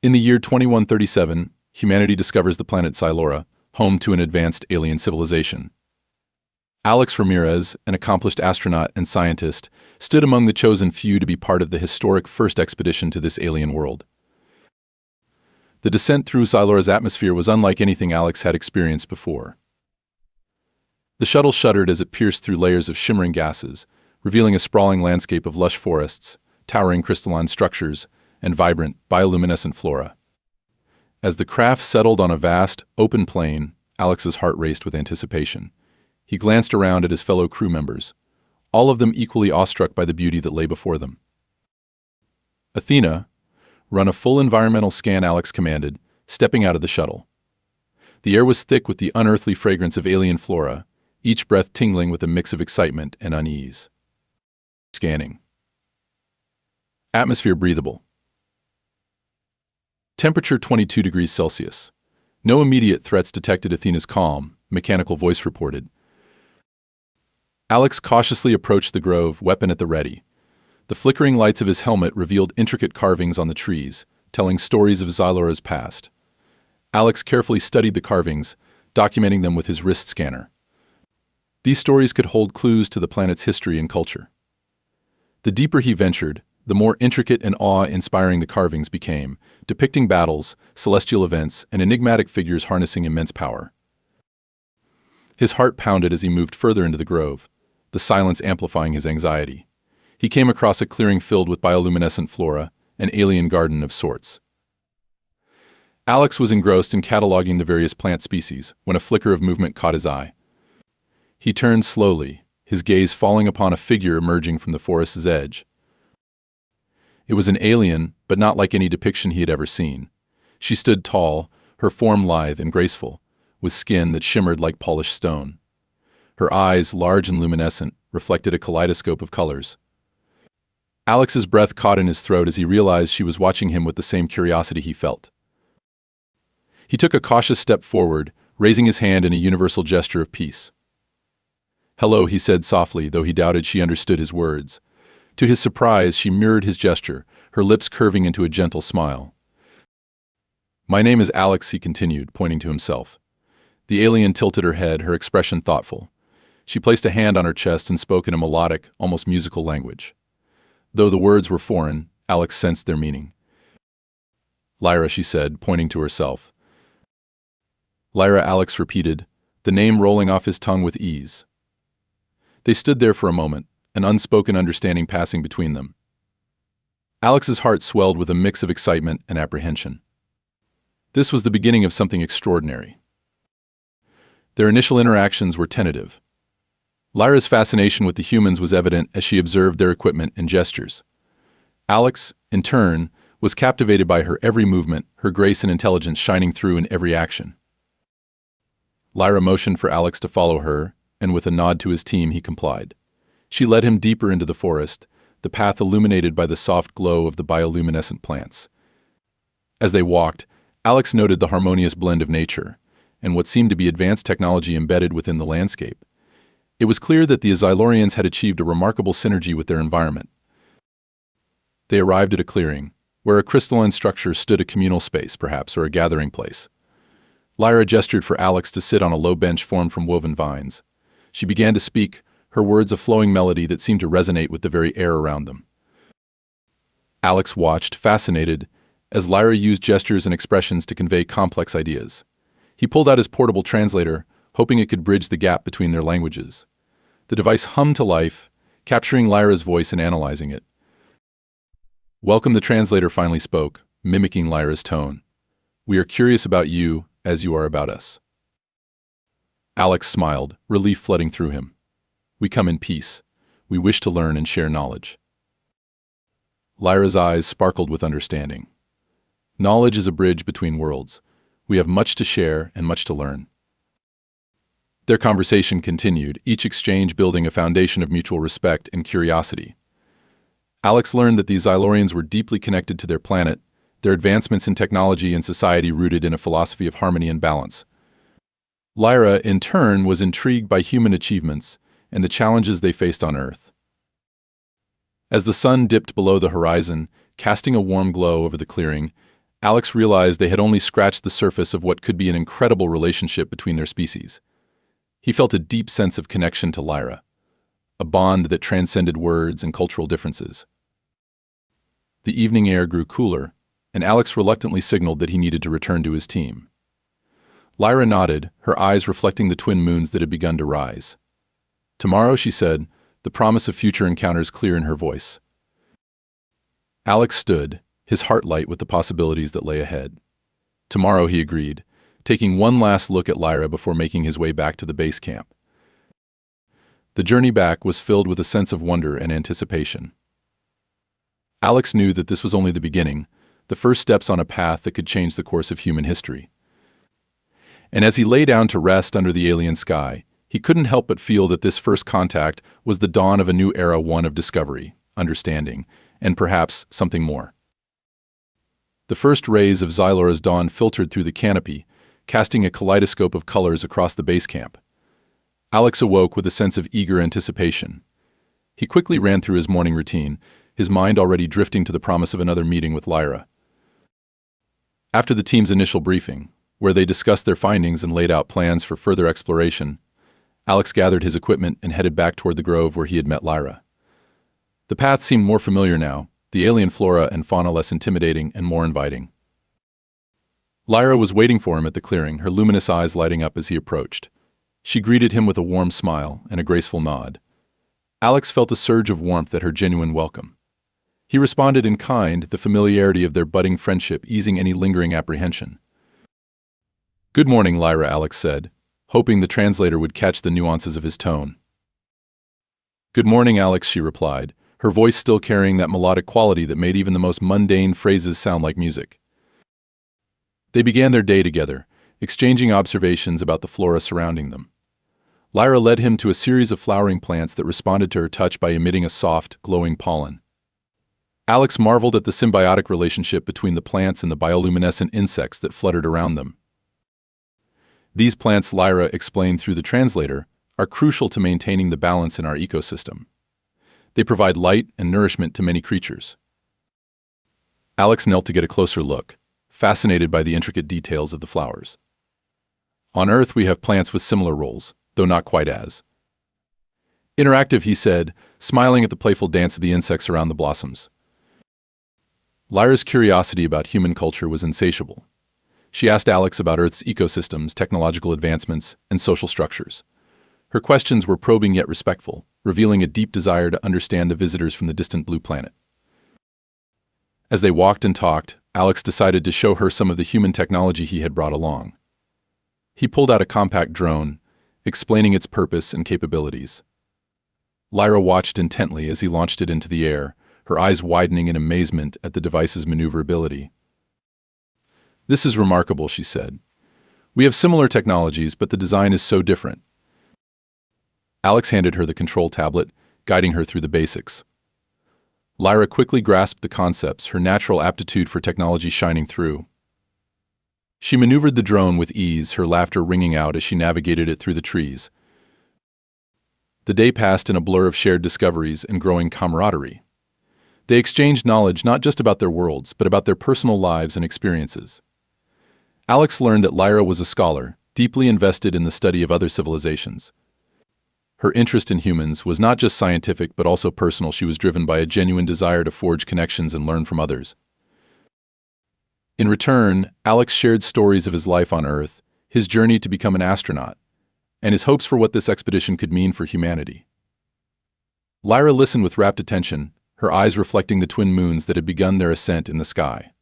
In the year 2137, humanity discovers the planet Xylora, home to an advanced alien civilization. Alex Ramirez, an accomplished astronaut and scientist, stood among the chosen few to be part of the historic first expedition to this alien world. The descent through Xylora's atmosphere was unlike anything Alex had experienced before. The shuttle shuddered as it pierced through layers of shimmering gases, revealing a sprawling landscape of lush forests, towering crystalline structures, and vibrant, bioluminescent flora. As the craft settled on a vast, open plain, Alex's heart raced with anticipation. He glanced around at his fellow crew members, all of them equally awestruck by the beauty that lay before them. Athena, run a full environmental scan, Alex commanded, stepping out of the shuttle. The air was thick with the unearthly fragrance of alien flora, each breath tingling with a mix of excitement and unease. Scanning. Atmosphere breathable. Temperature 22 degrees Celsius. No immediate threats detected, Athena's calm, mechanical voice reported. Alex cautiously approached the grove, weapon at the ready. The flickering lights of his helmet revealed intricate carvings on the trees, telling stories of Xylora's past. Alex carefully studied the carvings, documenting them with his wrist scanner. These stories could hold clues to the planet's history and culture. The deeper he ventured, the more intricate and awe-inspiring the carvings became, depicting battles, celestial events, and enigmatic figures harnessing immense power. His heart pounded as he moved further into the grove, the silence amplifying his anxiety. He came across a clearing filled with bioluminescent flora, an alien garden of sorts. Alex was engrossed in cataloging the various plant species when a flicker of movement caught his eye. He turned slowly, his gaze falling upon a figure emerging from the forest's edge. It was an alien, but not like any depiction he had ever seen. She stood tall, her form lithe and graceful, with skin that shimmered like polished stone. Her eyes, large and luminescent, reflected a kaleidoscope of colors. Alex's breath caught in his throat as he realized she was watching him with the same curiosity he felt. He took a cautious step forward, raising his hand in a universal gesture of peace. "Hello," he said softly, though he doubted she understood his words. To his surprise, she mirrored his gesture, her lips curving into a gentle smile. "My name is Alex," he continued, pointing to himself. The alien tilted her head, her expression thoughtful. She placed a hand on her chest and spoke in a melodic, almost musical language. Though the words were foreign, Alex sensed their meaning. "Lyra," she said, pointing to herself. "Lyra," Alex repeated, the name rolling off his tongue with ease. They stood there for a moment, an unspoken understanding passing between them. Alex's heart swelled with a mix of excitement and apprehension. This was the beginning of something extraordinary. Their initial interactions were tentative. Lyra's fascination with the humans was evident as she observed their equipment and gestures. Alex, in turn, was captivated by her every movement, her grace and intelligence shining through in every action. Lyra motioned for Alex to follow her, and with a nod to his team he complied. She led him deeper into the forest, the path illuminated by the soft glow of the bioluminescent plants. As they walked, Alex noted the harmonious blend of nature, and what seemed to be advanced technology embedded within the landscape. It was clear that the Xylorians had achieved a remarkable synergy with their environment. They arrived at a clearing, where a crystalline structure stood, a communal space, perhaps, or a gathering place. Lyra gestured for Alex to sit on a low bench formed from woven vines. She began to speak, her words a flowing melody that seemed to resonate with the very air around them. Alex watched, fascinated, as Lyra used gestures and expressions to convey complex ideas. He pulled out his portable translator, hoping it could bridge the gap between their languages. The device hummed to life, capturing Lyra's voice and analyzing it. "Welcome," the translator finally spoke, mimicking Lyra's tone. "We are curious about you, as you are about us." Alex smiled, relief flooding through him. "We come in peace. We wish to learn and share knowledge." Lyra's eyes sparkled with understanding. "Knowledge is a bridge between worlds. We have much to share and much to learn." Their conversation continued, each exchange building a foundation of mutual respect and curiosity. Alex learned that the Xylorians were deeply connected to their planet, their advancements in technology and society rooted in a philosophy of harmony and balance. Lyra, in turn, was intrigued by human achievements and the challenges they faced on Earth. As the sun dipped below the horizon, casting a warm glow over the clearing, Alex realized they had only scratched the surface of what could be an incredible relationship between their species. He felt a deep sense of connection to Lyra, a bond that transcended words and cultural differences. The evening air grew cooler, and Alex reluctantly signaled that he needed to return to his team. Lyra nodded, her eyes reflecting the twin moons that had begun to rise. "Tomorrow," she said, the promise of future encounters clear in her voice. Alex stood, his heart light with the possibilities that lay ahead. "Tomorrow," he agreed, taking one last look at Lyra before making his way back to the base camp. The journey back was filled with a sense of wonder and anticipation. Alex knew that this was only the beginning, the first steps on a path that could change the course of human history. And as he lay down to rest under the alien sky, he couldn't help but feel that this first contact was the dawn of a new era, one of discovery, understanding, and perhaps something more. The first rays of Xylora's dawn filtered through the canopy, casting a kaleidoscope of colors across the base camp. Alex awoke with a sense of eager anticipation. He quickly ran through his morning routine, his mind already drifting to the promise of another meeting with Lyra. After the team's initial briefing, where they discussed their findings and laid out plans for further exploration, Alex gathered his equipment and headed back toward the grove where he had met Lyra. The path seemed more familiar now, the alien flora and fauna less intimidating and more inviting. Lyra was waiting for him at the clearing, her luminous eyes lighting up as he approached. She greeted him with a warm smile and a graceful nod. Alex felt a surge of warmth at her genuine welcome. He responded in kind, the familiarity of their budding friendship easing any lingering apprehension. "Good morning, Lyra," Alex said, hoping the translator would catch the nuances of his tone. "Good morning, Alex," she replied, her voice still carrying that melodic quality that made even the most mundane phrases sound like music. They began their day together, exchanging observations about the flora surrounding them. Lyra led him to a series of flowering plants that responded to her touch by emitting a soft, glowing pollen. Alex marveled at the symbiotic relationship between the plants and the bioluminescent insects that fluttered around them. These plants, Lyra explained through the translator, are crucial to maintaining the balance in our ecosystem. They provide light and nourishment to many creatures. Alex knelt to get a closer look, fascinated by the intricate details of the flowers. "On Earth, we have plants with similar roles, though not quite as interactive," he said, smiling at the playful dance of the insects around the blossoms. Lyra's curiosity about human culture was insatiable. She asked Alex about Earth's ecosystems, technological advancements, and social structures. Her questions were probing yet respectful, revealing a deep desire to understand the visitors from the distant blue planet. As they walked and talked, Alex decided to show her some of the human technology he had brought along. He pulled out a compact drone, explaining its purpose and capabilities. Lyra watched intently as he launched it into the air, her eyes widening in amazement at the device's maneuverability. "This is remarkable," she said. "We have similar technologies, but the design is so different." Alex handed her the control tablet, guiding her through the basics. Lyra quickly grasped the concepts, her natural aptitude for technology shining through. She maneuvered the drone with ease, her laughter ringing out as she navigated it through the trees. The day passed in a blur of shared discoveries and growing camaraderie. They exchanged knowledge not just about their worlds, but about their personal lives and experiences. Alex learned that Lyra was a scholar, deeply invested in the study of other civilizations. Her interest in humans was not just scientific but also personal. She was driven by a genuine desire to forge connections and learn from others. In return, Alex shared stories of his life on Earth, his journey to become an astronaut, and his hopes for what this expedition could mean for humanity. Lyra listened with rapt attention, her eyes reflecting the twin moons that had begun their ascent in the sky.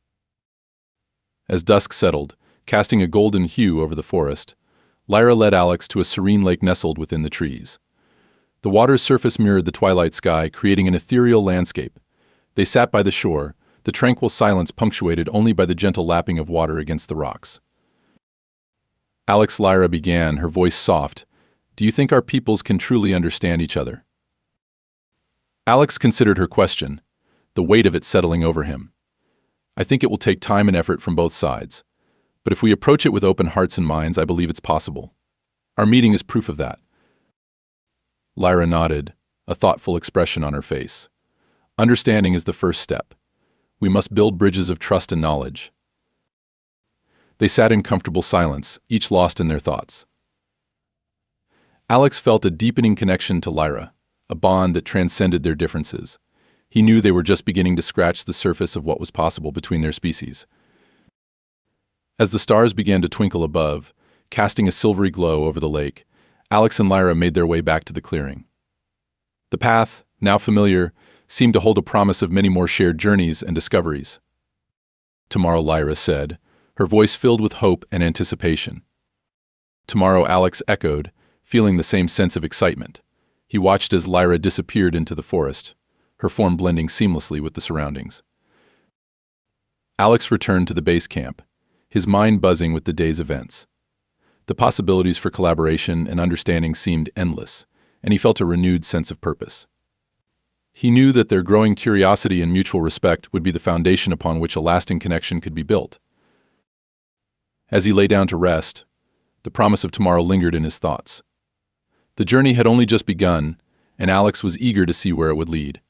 As dusk settled, casting a golden hue over the forest, Lyra led Alex to a serene lake nestled within the trees. The water's surface mirrored the twilight sky, creating an ethereal landscape. They sat by the shore, the tranquil silence punctuated only by the gentle lapping of water against the rocks. Lyra began, her voice soft. "Do you think our peoples can truly understand each other?" Alex considered her question, the weight of it settling over him. "I think it will take time and effort from both sides. But if we approach it with open hearts and minds, I believe it's possible. Our meeting is proof of that." Lyra nodded, a thoughtful expression on her face. "Understanding is the first step. We must build bridges of trust and knowledge." They sat in comfortable silence, each lost in their thoughts. Alex felt a deepening connection to Lyra, a bond that transcended their differences. He knew they were just beginning to scratch the surface of what was possible between their species. As the stars began to twinkle above, casting a silvery glow over the lake, Alex and Lyra made their way back to the clearing. The path, now familiar, seemed to hold a promise of many more shared journeys and discoveries. "Tomorrow," Lyra said, her voice filled with hope and anticipation. "Tomorrow," Alex echoed, feeling the same sense of excitement. He watched as Lyra disappeared into the forest, her form blending seamlessly with the surroundings. Alex returned to the base camp, his mind buzzing with the day's events. The possibilities for collaboration and understanding seemed endless, and he felt a renewed sense of purpose. He knew that their growing curiosity and mutual respect would be the foundation upon which a lasting connection could be built. As he lay down to rest, the promise of tomorrow lingered in his thoughts. The journey had only just begun, and Alex was eager to see where it would lead.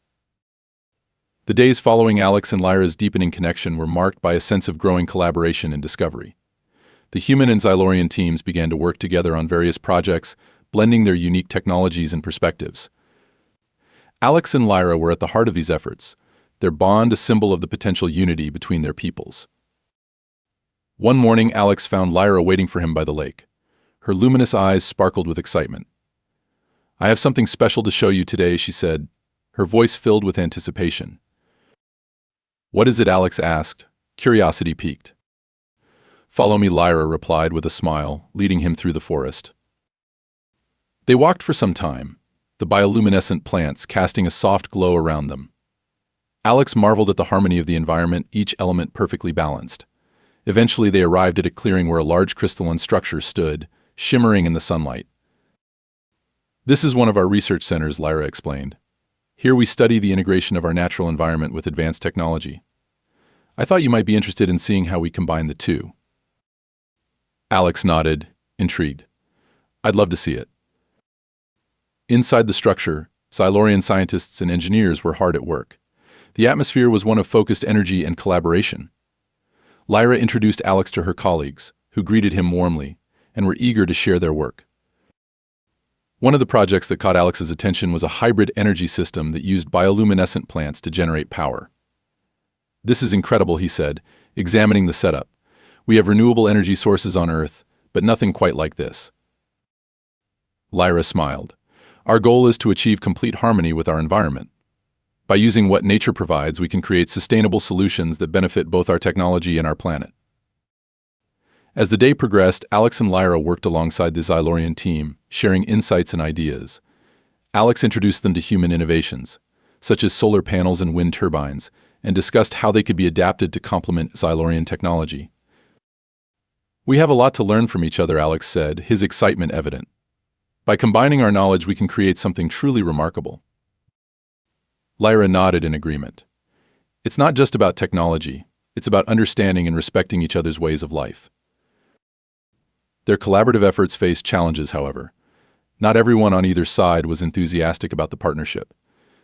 The days following Alex and Lyra's deepening connection were marked by a sense of growing collaboration and discovery. The human and Xylorian teams began to work together on various projects, blending their unique technologies and perspectives. Alex and Lyra were at the heart of these efforts, their bond a symbol of the potential unity between their peoples. One morning, Alex found Lyra waiting for him by the lake. Her luminous eyes sparkled with excitement. "I have something special to show you today," she said, her voice filled with anticipation. "What is it?" Alex asked, curiosity piqued. "Follow me," Lyra replied with a smile, leading him through the forest. They walked for some time, the bioluminescent plants casting a soft glow around them. Alex marveled at the harmony of the environment, each element perfectly balanced. Eventually they arrived at a clearing where a large crystalline structure stood, shimmering in the sunlight. "This is one of our research centers," Lyra explained. "Here we study the integration of our natural environment with advanced technology. I thought you might be interested in seeing how we combine the two." Alex nodded, intrigued. "I'd love to see it." Inside the structure, Xylorian scientists and engineers were hard at work. The atmosphere was one of focused energy and collaboration. Lyra introduced Alex to her colleagues, who greeted him warmly and were eager to share their work. One of the projects that caught Alex's attention was a hybrid energy system that used bioluminescent plants to generate power. "This is incredible," he said, examining the setup. "We have renewable energy sources on Earth, but nothing quite like this." Lyra smiled. "Our goal is to achieve complete harmony with our environment. By using what nature provides, we can create sustainable solutions that benefit both our technology and our planet." As the day progressed, Alex and Lyra worked alongside the Xylorian team, sharing insights and ideas. Alex introduced them to human innovations, such as solar panels and wind turbines, and discussed how they could be adapted to complement Xylorian technology. "We have a lot to learn from each other," Alex said, his excitement evident. "By combining our knowledge, we can create something truly remarkable." Lyra nodded in agreement. "It's not just about technology, it's about understanding and respecting each other's ways of life." Their collaborative efforts faced challenges, however. Not everyone on either side was enthusiastic about the partnership.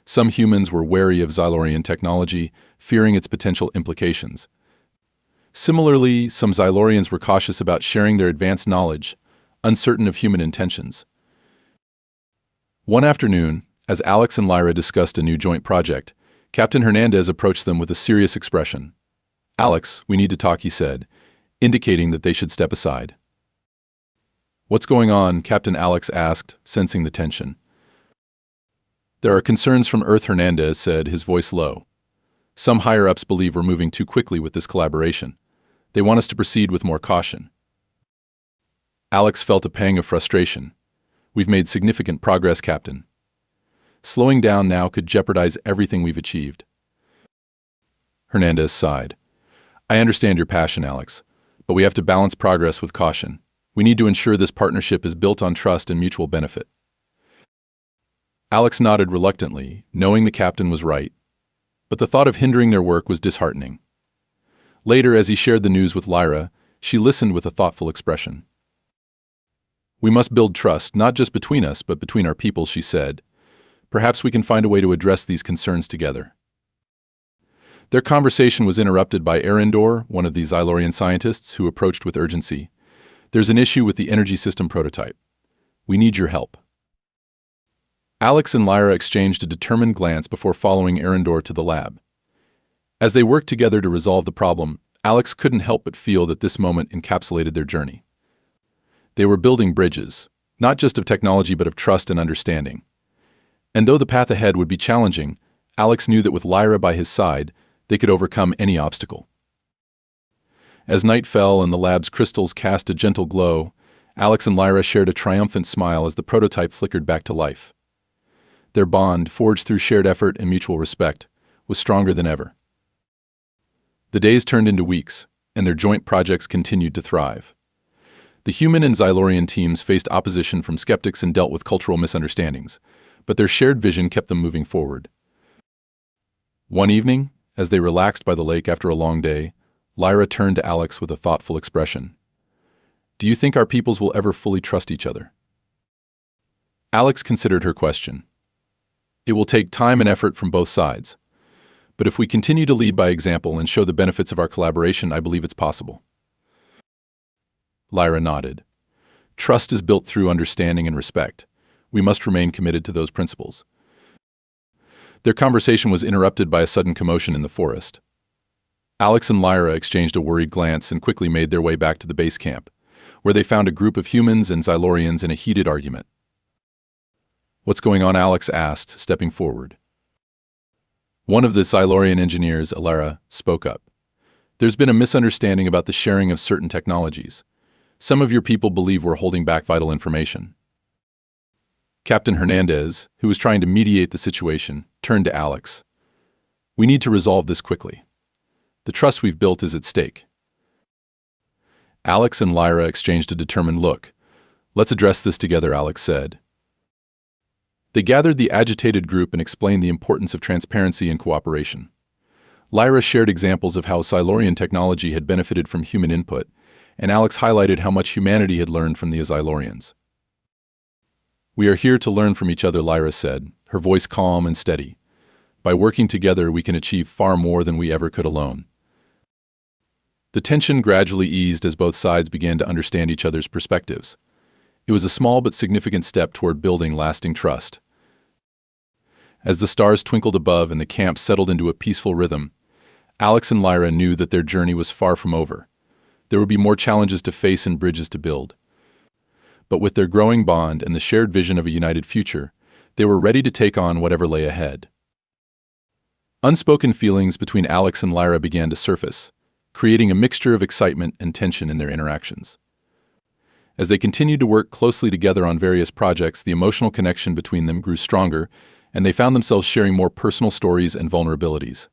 Some humans were wary of Xylorian technology, fearing its potential implications. Similarly, some Xylorians were cautious about sharing their advanced knowledge, uncertain of human intentions. One afternoon, as Alex and Lyra discussed a new joint project, Captain Hernandez approached them with a serious expression. "Alex, we need to talk," he said, indicating that they should step aside. "What's going on?" Captain Alex asked, sensing the tension. "There are concerns from Earth," Hernandez said, his voice low. "Some higher-ups believe we're moving too quickly with this collaboration. They want us to proceed with more caution." Alex felt a pang of frustration. "We've made significant progress, Captain. Slowing down now could jeopardize everything we've achieved." Hernandez sighed. "I understand your passion, Alex, but we have to balance progress with caution. We need to ensure this partnership is built on trust and mutual benefit." Alex nodded reluctantly, knowing the captain was right, but the thought of hindering their work was disheartening. Later, as he shared the news with Lyra, she listened with a thoughtful expression. "We must build trust, not just between us, but between our peoples," she said. "Perhaps we can find a way to address these concerns together." Their conversation was interrupted by Arendor, one of the Xylorian scientists, who approached with urgency. "There's an issue with the energy system prototype. We need your help." Alex and Lyra exchanged a determined glance before following Arendor to the lab. As they worked together to resolve the problem, Alex couldn't help but feel that this moment encapsulated their journey. They were building bridges, not just of technology but of trust and understanding. And though the path ahead would be challenging, Alex knew that with Lyra by his side, they could overcome any obstacle. As night fell and the lab's crystals cast a gentle glow, Alex and Lyra shared a triumphant smile as the prototype flickered back to life. Their bond, forged through shared effort and mutual respect, was stronger than ever. The days turned into weeks, and their joint projects continued to thrive. The human and Xylorian teams faced opposition from skeptics and dealt with cultural misunderstandings, but their shared vision kept them moving forward. One evening, as they relaxed by the lake after a long day, Lyra turned to Alex with a thoughtful expression. "Do you think our peoples will ever fully trust each other?" Alex considered her question. "It will take time and effort from both sides. But if we continue to lead by example and show the benefits of our collaboration, I believe it's possible." Lyra nodded. "Trust is built through understanding and respect. We must remain committed to those principles." Their conversation was interrupted by a sudden commotion in the forest. Alex and Lyra exchanged a worried glance and quickly made their way back to the base camp, where they found a group of humans and Xylorians in a heated argument. "What's going on?" Alex asked, stepping forward. One of the Xylorian engineers, Lyra, spoke up. "There's been a misunderstanding about the sharing of certain technologies. Some of your people believe we're holding back vital information." Captain Hernandez, who was trying to mediate the situation, turned to Alex. "We need to resolve this quickly. The trust we've built is at stake." Alex and Lyra exchanged a determined look. "Let's address this together," Alex said. They gathered the agitated group and explained the importance of transparency and cooperation. Lyra shared examples of how Xylorian technology had benefited from human input, and Alex highlighted how much humanity had learned from the Xylorians. "We are here to learn from each other," Lyra said, her voice calm and steady. "By working together, we can achieve far more than we ever could alone." The tension gradually eased as both sides began to understand each other's perspectives. It was a small but significant step toward building lasting trust. As the stars twinkled above and the camp settled into a peaceful rhythm, Alex and Lyra knew that their journey was far from over. There would be more challenges to face and bridges to build. But with their growing bond and the shared vision of a united future, they were ready to take on whatever lay ahead. Unspoken feelings between Alex and Lyra began to surface, creating a mixture of excitement and tension in their interactions. As they continued to work closely together on various projects, the emotional connection between them grew stronger, and they found themselves sharing more personal stories and vulnerabilities.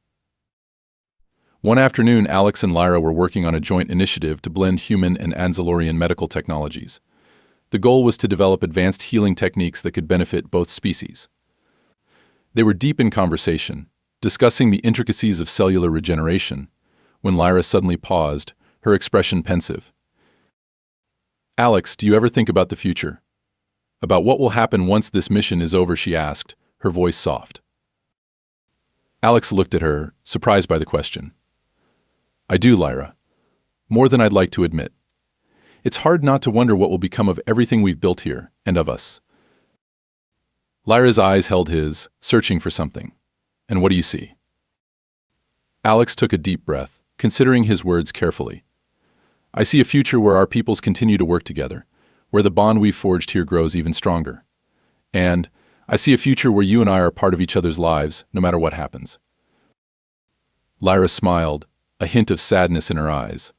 One afternoon, Alex and Lyra were working on a joint initiative to blend human and Xylorian medical technologies. The goal was to develop advanced healing techniques that could benefit both species. They were deep in conversation, discussing the intricacies of cellular regeneration, when Lyra suddenly paused, her expression pensive. "Alex, do you ever think about the future? About what will happen once this mission is over?" she asked, her voice soft. Alex looked at her, surprised by the question. "I do, Lyra. More than I'd like to admit. It's hard not to wonder what will become of everything we've built here, and of us." Lyra's eyes held his, searching for something. "And what do you see?" Alex took a deep breath, considering his words carefully. "I see a future where our peoples continue to work together, where the bond we've forged here grows even stronger. And I see a future where you and I are part of each other's lives, no matter what happens." Lyra smiled, a hint of sadness in her eyes.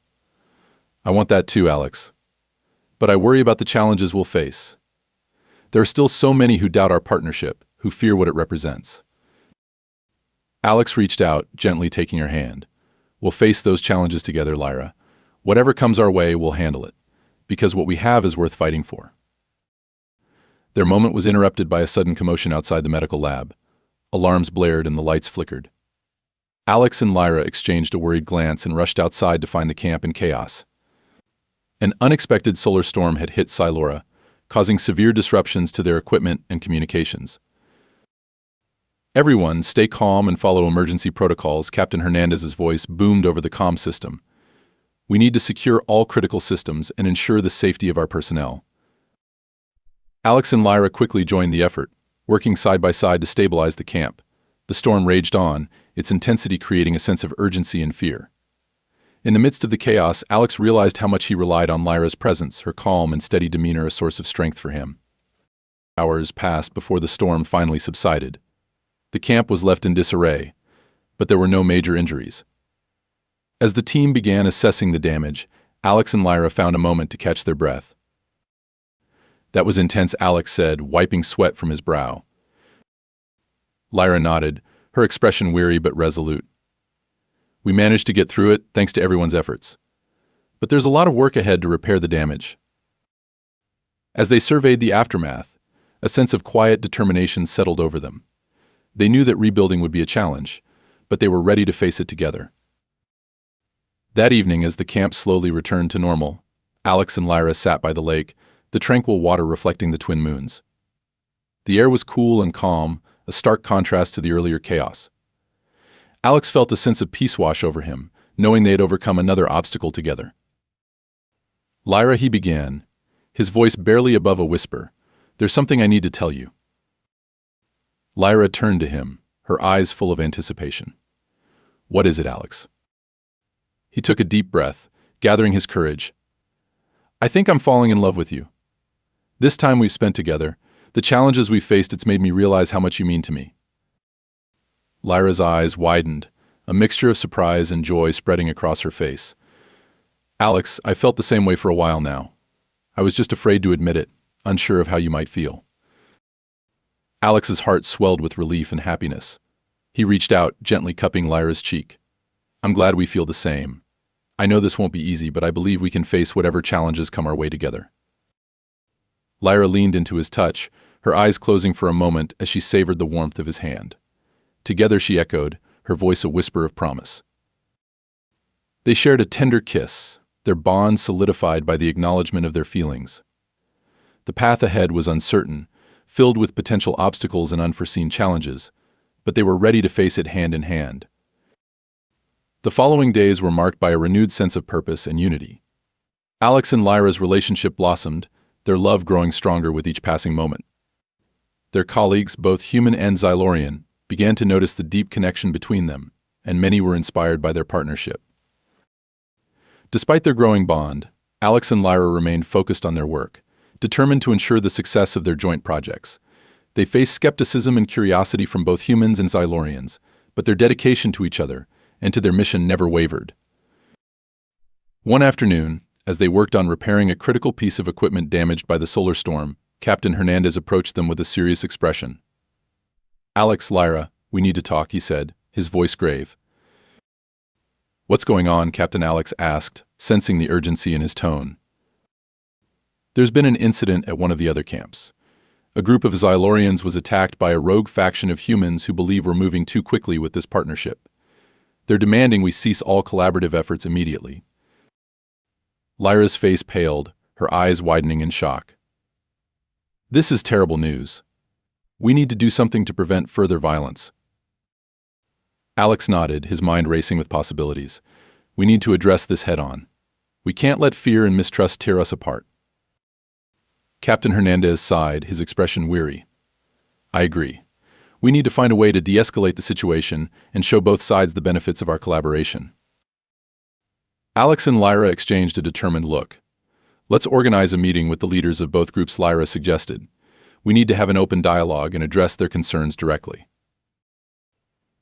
"I want that too, Alex. But I worry about the challenges we'll face. There are still so many who doubt our partnership, who fear what it represents." Alex reached out, gently taking her hand. "We'll face those challenges together, Lyra. Whatever comes our way, we'll handle it, because what we have is worth fighting for." Their moment was interrupted by a sudden commotion outside the medical lab. Alarms blared and the lights flickered. Alex and Lyra exchanged a worried glance and rushed outside to find the camp in chaos. An unexpected solar storm had hit Xylora, causing severe disruptions to their equipment and communications. Everyone, stay calm and follow emergency protocols, Captain Hernandez's voice boomed over the comm system. We need to secure all critical systems and ensure the safety of our personnel. Alex and Lyra quickly joined the effort, working side by side to stabilize the camp. The storm raged on, its intensity creating a sense of urgency and fear. In the midst of the chaos, Alex realized how much he relied on Lyra's presence, her calm and steady demeanor a source of strength for him. Hours passed before the storm finally subsided. The camp was left in disarray, but there were no major injuries. As the team began assessing the damage, Alex and Lyra found a moment to catch their breath. "That was intense," Alex said, wiping sweat from his brow. Lyra nodded, her expression weary but resolute. "We managed to get through it thanks to everyone's efforts. But there's a lot of work ahead to repair the damage." As they surveyed the aftermath, a sense of quiet determination settled over them. They knew that rebuilding would be a challenge, but they were ready to face it together. That evening, as the camp slowly returned to normal, Alex and Lyra sat by the lake, the tranquil water reflecting the twin moons. The air was cool and calm, a stark contrast to the earlier chaos. Alex felt a sense of peace wash over him, knowing they had overcome another obstacle together. "Lyra," he began, his voice barely above a whisper, "there's something I need to tell you." Lyra turned to him, her eyes full of anticipation. "What is it, Alex?" He took a deep breath, gathering his courage. "I think I'm falling in love with you. This time we've spent together, the challenges we've faced, it's made me realize how much you mean to me." Lyra's eyes widened, a mixture of surprise and joy spreading across her face. "Alex, I felt the same way for a while now. I was just afraid to admit it, unsure of how you might feel." Alex's heart swelled with relief and happiness. He reached out, gently cupping Lyra's cheek. "I'm glad we feel the same. I know this won't be easy, but I believe we can face whatever challenges come our way together." Lyra leaned into his touch, her eyes closing for a moment as she savored the warmth of his hand. Together, she echoed, her voice a whisper of promise. They shared a tender kiss, their bond solidified by the acknowledgement of their feelings. The path ahead was uncertain, filled with potential obstacles and unforeseen challenges, but they were ready to face it hand in hand. The following days were marked by a renewed sense of purpose and unity. Alex and Lyra's relationship blossomed, their love growing stronger with each passing moment. Their colleagues, both human and Xylorian, began to notice the deep connection between them, and many were inspired by their partnership. Despite their growing bond, Alex and Lyra remained focused on their work, determined to ensure the success of their joint projects. They faced skepticism and curiosity from both humans and Xylorians, but their dedication to each other and to their mission never wavered. One afternoon, as they worked on repairing a critical piece of equipment damaged by the solar storm, Captain Hernandez approached them with a serious expression. "Alex, Lyra, we need to talk," he said, his voice grave. "What's going on?" Captain Alex asked, sensing the urgency in his tone. "There's been an incident at one of the other camps. A group of Xylorians was attacked by a rogue faction of humans who believe we're moving too quickly with this partnership. They're demanding we cease all collaborative efforts immediately." Lyra's face paled, her eyes widening in shock. "This is terrible news. We need to do something to prevent further violence." Alex nodded, his mind racing with possibilities. "We need to address this head-on. We can't let fear and mistrust tear us apart." Captain Hernandez sighed, his expression weary. "I agree. We need to find a way to de-escalate the situation and show both sides the benefits of our collaboration." Alex and Lyra exchanged a determined look. "Let's organize a meeting with the leaders of both groups," Lyra suggested. "We need to have an open dialogue and address their concerns directly."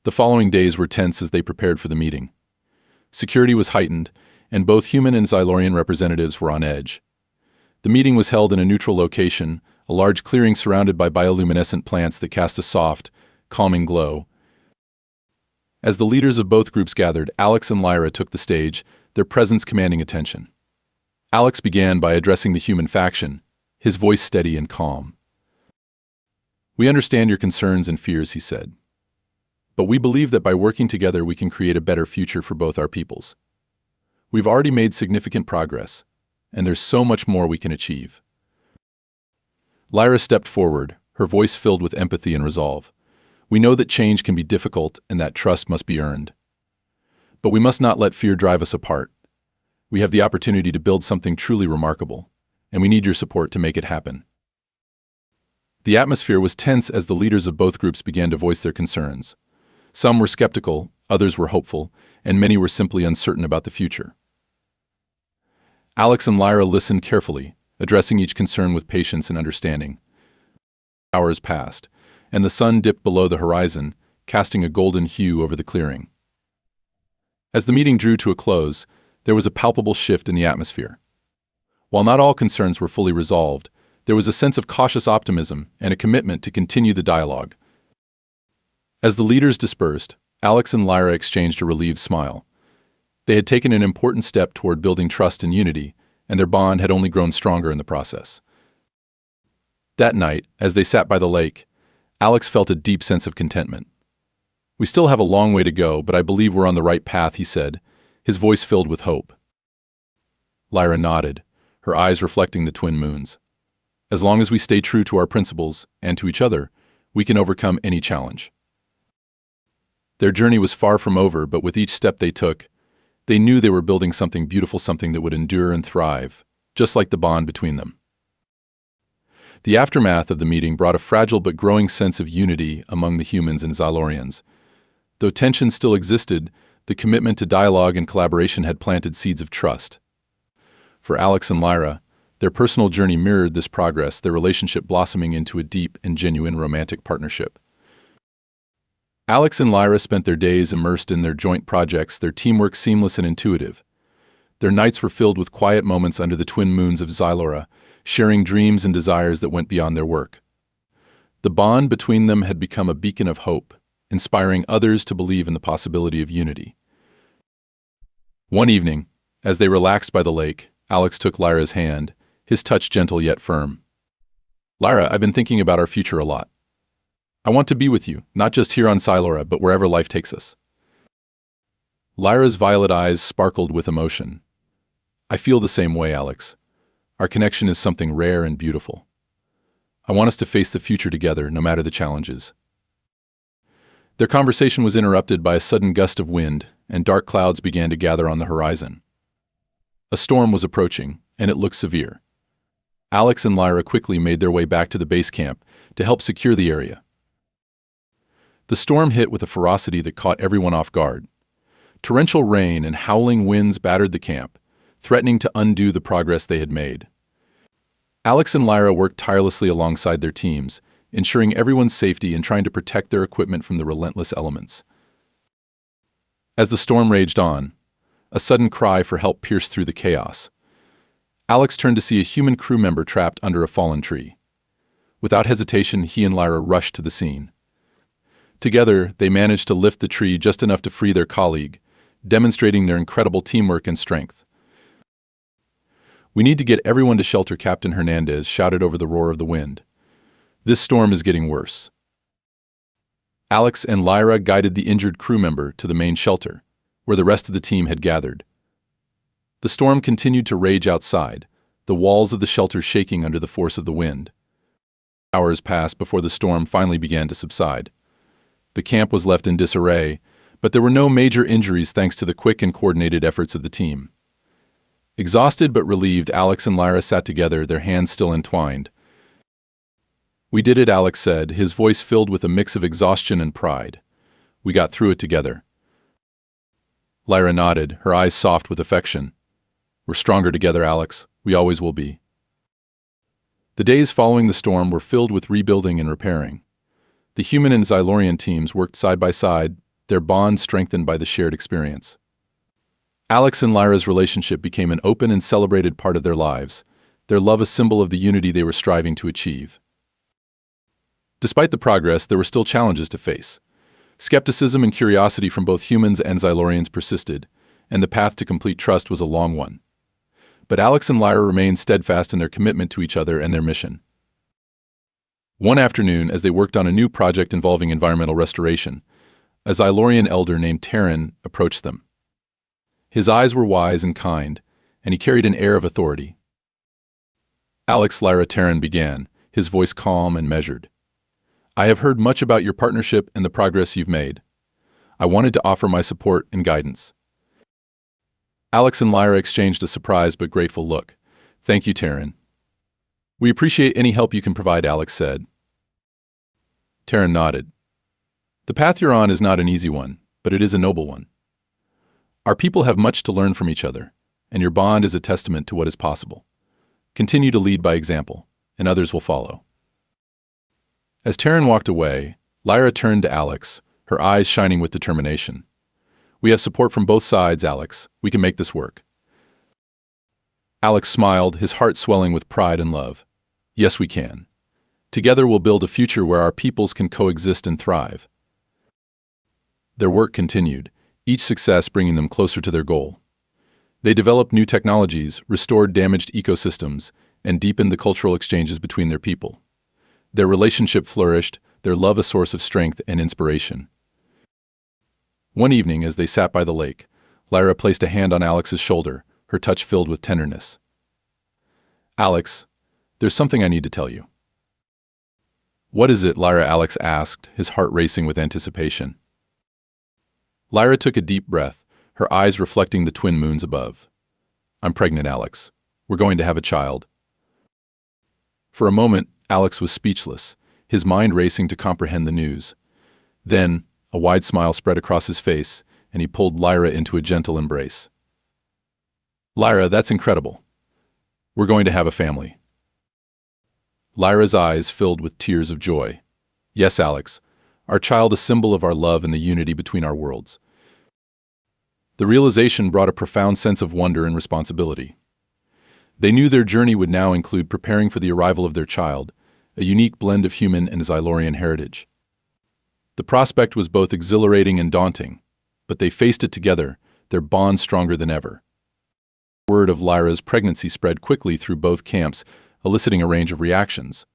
The following days were tense as they prepared for the meeting. Security was heightened, and both human and Xylorian representatives were on edge. The meeting was held in a neutral location, a large clearing surrounded by bioluminescent plants that cast a soft, calming glow. As the leaders of both groups gathered, Alex and Lyra took the stage, their presence commanding attention. Alex began by addressing the human faction, his voice steady and calm. "We understand your concerns and fears," he said. "But we believe that by working together we can create a better future for both our peoples. We've already made significant progress, and there's so much more we can achieve." Lyra stepped forward, her voice filled with empathy and resolve. We know that change can be difficult and that trust must be earned. But we must not let fear drive us apart. We have the opportunity to build something truly remarkable, and we need your support to make it happen. The atmosphere was tense as the leaders of both groups began to voice their concerns. Some were skeptical, others were hopeful, and many were simply uncertain about the future. Alex and Lyra listened carefully, addressing each concern with patience and understanding. Hours passed, and the sun dipped below the horizon, casting a golden hue over the clearing. As the meeting drew to a close, there was a palpable shift in the atmosphere. While not all concerns were fully resolved, there was a sense of cautious optimism and a commitment to continue the dialogue. As the leaders dispersed, Alex and Lyra exchanged a relieved smile. They had taken an important step toward building trust and unity, and their bond had only grown stronger in the process. That night, as they sat by the lake, Alex felt a deep sense of contentment. "We still have a long way to go, but I believe we're on the right path," he said, his voice filled with hope. Lyra nodded, her eyes reflecting the twin moons. "As long as we stay true to our principles and to each other, we can overcome any challenge." Their journey was far from over, but with each step they took, they knew they were building something beautiful, something that would endure and thrive, just like the bond between them. The aftermath of the meeting brought a fragile but growing sense of unity among the humans and Xylorians. Though tension still existed, the commitment to dialogue and collaboration had planted seeds of trust. For Alex and Lyra, their personal journey mirrored this progress, their relationship blossoming into a deep and genuine romantic partnership. Alex and Lyra spent their days immersed in their joint projects, their teamwork seamless and intuitive. Their nights were filled with quiet moments under the twin moons of Xylora, sharing dreams and desires that went beyond their work. The bond between them had become a beacon of hope, inspiring others to believe in the possibility of unity. One evening, as they relaxed by the lake, Alex took Lyra's hand, his touch gentle yet firm. "Lyra, I've been thinking about our future a lot. I want to be with you, not just here on Xylora, but wherever life takes us." Lyra's violet eyes sparkled with emotion. "I feel the same way, Alex. Our connection is something rare and beautiful. I want us to face the future together, no matter the challenges." Their conversation was interrupted by a sudden gust of wind, and dark clouds began to gather on the horizon. A storm was approaching, and it looked severe. Alex and Lyra quickly made their way back to the base camp to help secure the area. The storm hit with a ferocity that caught everyone off guard. Torrential rain and howling winds battered the camp, threatening to undo the progress they had made. Alex and Lyra worked tirelessly alongside their teams, ensuring everyone's safety and trying to protect their equipment from the relentless elements. As the storm raged on, a sudden cry for help pierced through the chaos. Alex turned to see a human crew member trapped under a fallen tree. Without hesitation, he and Lyra rushed to the scene. Together, they managed to lift the tree just enough to free their colleague, demonstrating their incredible teamwork and strength. "We need to get everyone to shelter," Captain Hernandez shouted over the roar of the wind. "This storm is getting worse." Alex and Lyra guided the injured crew member to the main shelter, where the rest of the team had gathered. The storm continued to rage outside, the walls of the shelter shaking under the force of the wind. Hours passed before the storm finally began to subside. The camp was left in disarray, but there were no major injuries thanks to the quick and coordinated efforts of the team. Exhausted but relieved, Alex and Lyra sat together, their hands still entwined. "We did it," Alex said, his voice filled with a mix of exhaustion and pride. "We got through it together." Lyra nodded, her eyes soft with affection. "We're stronger together, Alex. We always will be." The days following the storm were filled with rebuilding and repairing. The human and Xylorian teams worked side by side, their bond strengthened by the shared experience. Alex and Lyra's relationship became an open and celebrated part of their lives, their love a symbol of the unity they were striving to achieve. Despite the progress, there were still challenges to face. Skepticism and curiosity from both humans and Xylorians persisted, and the path to complete trust was a long one. But Alex and Lyra remained steadfast in their commitment to each other and their mission. One afternoon, as they worked on a new project involving environmental restoration, a Xylorian elder named Terran approached them. His eyes were wise and kind, and he carried an air of authority. "Alex, Lyra," Terran began, his voice calm and measured. I have heard much about your partnership and the progress you've made. I wanted to offer my support and guidance. Alex and Lyra exchanged a surprised but grateful look. Thank you, Taryn. We appreciate any help you can provide, Alex said. Taryn nodded. The path you're on is not an easy one, but it is a noble one. Our people have much to learn from each other, and your bond is a testament to what is possible. Continue to lead by example, and others will follow. As Taryn walked away, Lyra turned to Alex, her eyes shining with determination. We have support from both sides, Alex. We can make this work. Alex smiled, his heart swelling with pride and love. Yes, we can. Together we'll build a future where our peoples can coexist and thrive. Their work continued, each success bringing them closer to their goal. They developed new technologies, restored damaged ecosystems, and deepened the cultural exchanges between their people. Their relationship flourished, their love a source of strength and inspiration. One evening, as they sat by the lake, Lyra placed a hand on Alex's shoulder, her touch filled with tenderness. Alex, there's something I need to tell you. What is it? Lyra Alex asked, his heart racing with anticipation. Lyra took a deep breath, her eyes reflecting the twin moons above. I'm pregnant, Alex. We're going to have a child. For a moment, Alex was speechless, his mind racing to comprehend the news. Then, a wide smile spread across his face, and he pulled Lyra into a gentle embrace. Lyra, that's incredible. We're going to have a family. Lyra's eyes filled with tears of joy. Yes, Alex, our child a symbol of our love and the unity between our worlds. The realization brought a profound sense of wonder and responsibility. They knew their journey would now include preparing for the arrival of their child, a unique blend of human and Xylorian heritage. The prospect was both exhilarating and daunting, but they faced it together, their bond stronger than ever. Word of Lyra's pregnancy spread quickly through both camps, eliciting a range of reactions.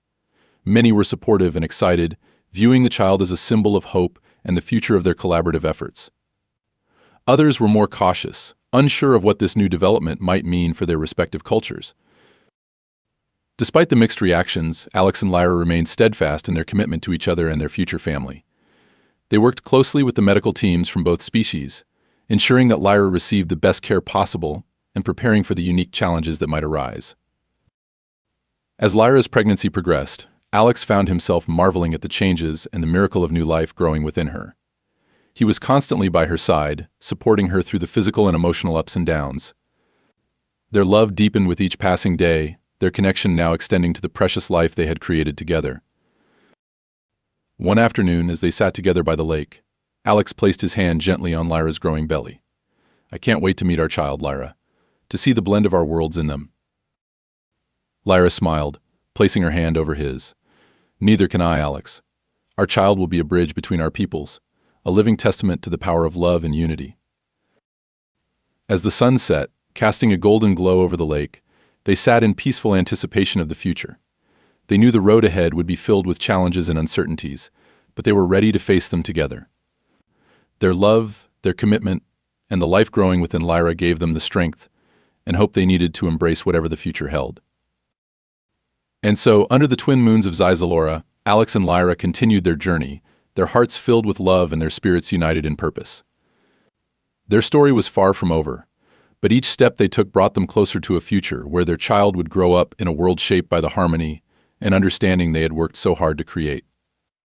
Many were supportive and excited, viewing the child as a symbol of hope and the future of their collaborative efforts. Others were more cautious, unsure of what this new development might mean for their respective cultures. Despite the mixed reactions, Alex and Lyra remained steadfast in their commitment to each other and their future family. They worked closely with the medical teams from both species, ensuring that Lyra received the best care possible and preparing for the unique challenges that might arise. As Lyra's pregnancy progressed, Alex found himself marveling at the changes and the miracle of new life growing within her. He was constantly by her side, supporting her through the physical and emotional ups and downs. Their love deepened with each passing day, their connection now extending to the precious life they had created together. One afternoon, as they sat together by the lake, Alex placed his hand gently on Lyra's growing belly. I can't wait to meet our child, Lyra, to see the blend of our worlds in them. Lyra smiled, placing her hand over his. Neither can I, Alex. Our child will be a bridge between our peoples, a living testament to the power of love and unity. As the sun set, casting a golden glow over the lake, they sat in peaceful anticipation of the future. They knew the road ahead would be filled with challenges and uncertainties, but they were ready to face them together. Their love, their commitment, and the life growing within Lyra gave them the strength and hope they needed to embrace whatever the future held. And so, under the twin moons of Xylora, Alex and Lyra continued their journey, their hearts filled with love and their spirits united in purpose. Their story was far from over, but each step they took brought them closer to a future where their child would grow up in a world shaped by the harmony and understanding they had worked so hard to create.